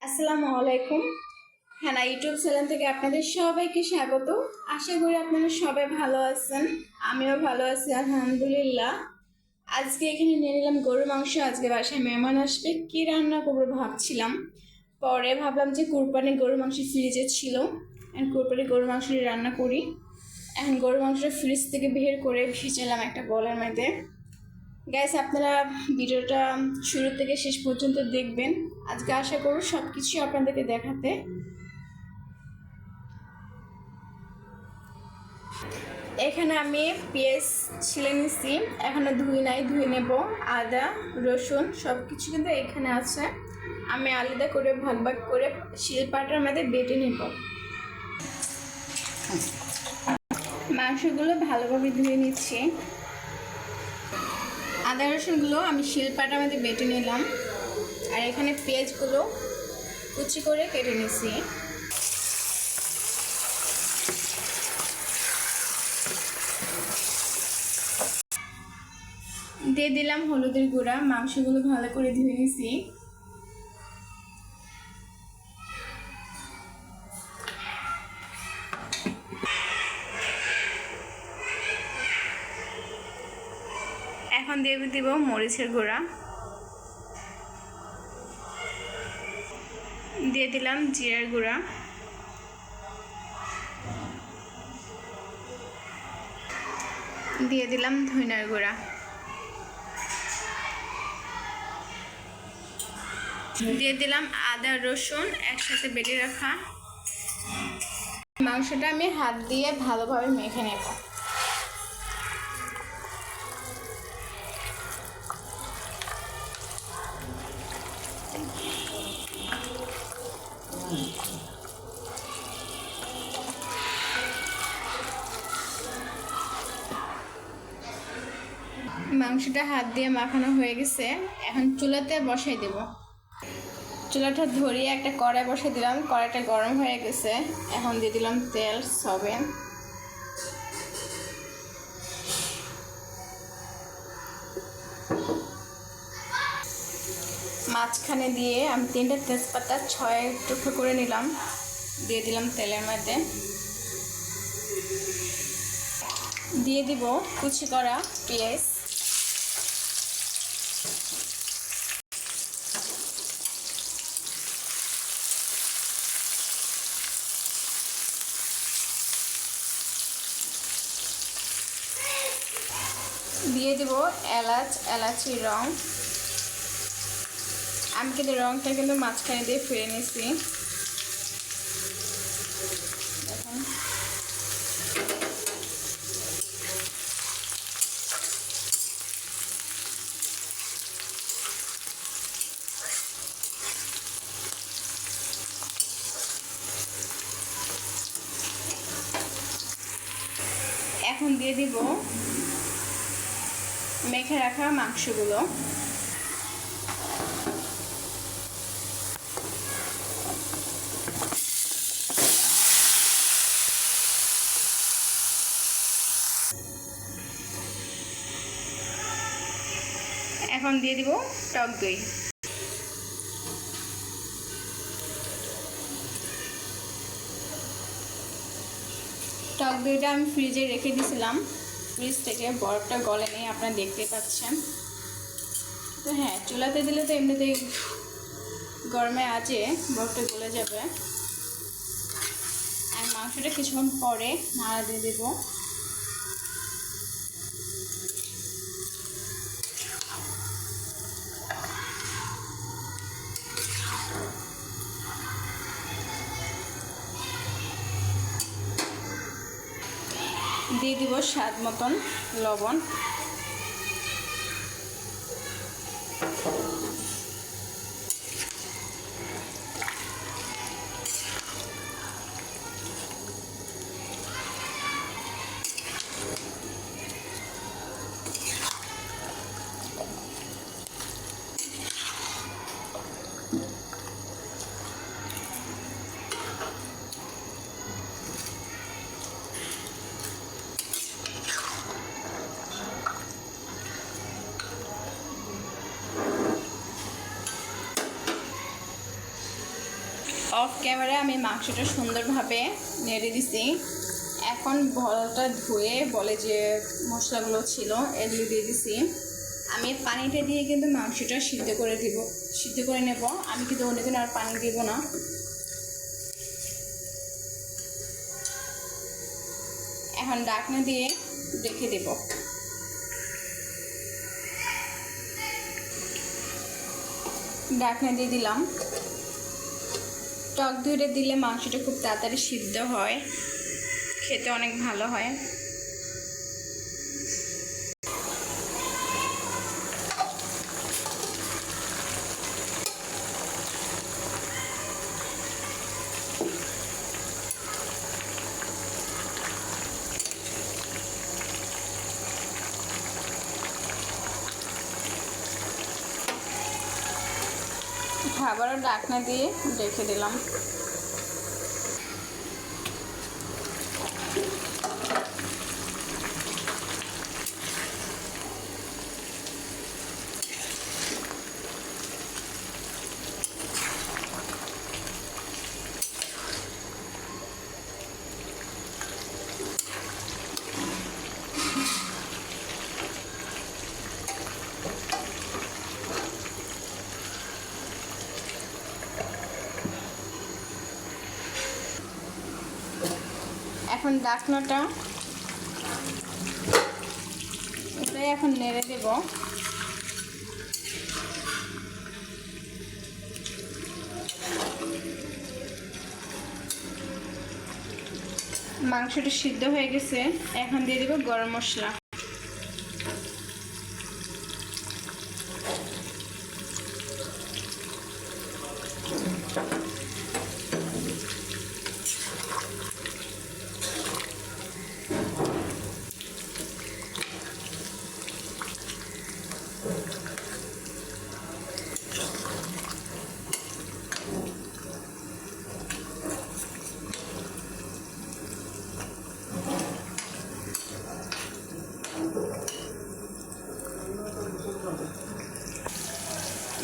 আসসালামু আলাইকুম। হ্যাঁ, ইউটিউব চ্যানেল থেকে আপনাদের সবাইকে স্বাগত। আশা করি আপনারা সবাই ভালো আছেন। আমিও ভালো আছি আলহামদুলিল্লাহ। আজকে এখানে নিয়ে নিলাম গরুর মাংস। আজকে বাসায় মেহমান আসবে, কি রান্না করবো ভাবছিলাম। পরে ভাবলাম যে কুরবানি গরুর মাংস ফ্রিজে ছিল, কুরবানি গরুর মাংস রান্না করি। এখন গরুর মাংসটা ফ্রিজ থেকে বের করে ভিজালাম একটা বলের মধ্যে। গাইস, আপনারা ভিডিওটা শুরু থেকে শেষ পর্যন্ত দেখবেন। আজকে আশা করব সব কিছু আপনাদেরকে দেখাতে। এখানে আমি পেঁয়াজ ছিলে নিছি, এখনো ধুই নাই, ধুয়ে নেব। আদা রসুন সব কিছু কিন্তু এখানে আছে। আমি আলাদা করে ভাগ ভাগ করে শিলপাটার মধ্যে বেটে নেব। মাংসগুলো ভালোভাবে ধুয়ে নিচ্ছি। আদা রসুনগুলো আমি শিলপাটার মধ্যে বেটে নিলাম, আর এখানে পেঁয়াজগুলো কুচি করে কেটে নিছি। দিয়ে দিলাম হলুদের গুঁড়া। মাংসগুলো ভালো করে ধুয়ে নিছি। এখন দিয়ে দিব মরিচের গুঁড়া, দিয়ে দিলাম জিরার গুঁড়া, দিয়ে দিলাম ধনিয়ার গুঁড়া, দিয়ে দিলাম আদা রসুন একসাথে বেটে রাখা। মাংসটা আমি হাত দিয়ে ভালোভাবে মেখে নেব। মাংসটা হাত দিয়ে মাখানো হয়ে গেছে, এখন চুলাতে বসাই দেব। চুলাটা ধরিয়ে একটা কড়াই বসাই দিলাম। কড়াইটা গরম হয়ে গেছে, এখন দিয়ে দিলাম তেল সয়াবিন। মাঝখানে দিয়ে আমি 3টা তেজপাতা 6 টুকরো করে নিলাম, দিয়ে দিলাম তেলের মধ্যে। দিয়ে দিব কুচি করা পেঁয়াজ, দিয়ে দিব এলাচি রং। আমি কিন্তু রংটা কিন্তু মাঝখানে দিয়ে ফিরে নিয়েছি। দেখুন, এখন দিয়ে দিব মেখে রাখা মাংসগুলো। এখন দিয়ে দিব টক দই। টক দইটা আমি ফ্রিজে রেখে দিয়েছিলাম, ফ্রিজ থেকে বরফটা গলে নিয়ে আপনারা দেখতে পাচ্ছেন। তো হ্যাঁ, চুলাতে দিলে তো এমনিতেই গরমে আছে, বরফটা গলে যাবে। আর মাংসটা কিছুক্ষণ পরে নাড়া দিয়ে দেবো। দিয়ে দিব স্বাদ মতন লবণ। অফ ক্যামেরায় আমি মাংসটা সুন্দরভাবে নেড়ে দিছি। এখন বলটা ধুয়ে বলে যে মশলাগুলো ছিল এগুলো দিয়ে দিছি। আমি পানিটা দিয়ে কিন্তু মাংসটা সিদ্ধ করে নেব। আমি কিন্তু অন্য দিন আর পানি দিব না। এখন ঢাকনা দিয়ে রেখে দেব। ঢাকনা দিয়ে দিলাম। টক দইটা দিলে মাংসটা খুব তাড়াতাড়ি সিদ্ধ হয়, খেতে অনেক ভালো হয়। আবারও ঢাকনা দিয়ে রেখে দিলাম। এখন ঢাকনাটা এটাই এখন নেড়ে দেব। মাংসটা সিদ্ধ হয়ে গেছে। এখন দিয়ে দেব গরম মশলা।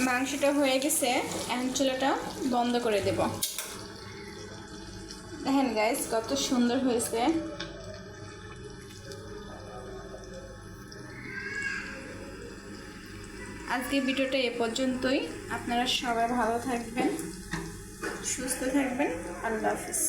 মাংসটা হয়ে গেছে। এখন চুলাটা বন্ধ করে দেব। দেখেন গাইস কত সুন্দর হয়েছে। আজকে ভিডিওটা এ পর্যন্তই। আপনারা সবাই ভালো থাকবেন, সুস্থ থাকবেন। আল্লাহ হাফিজ।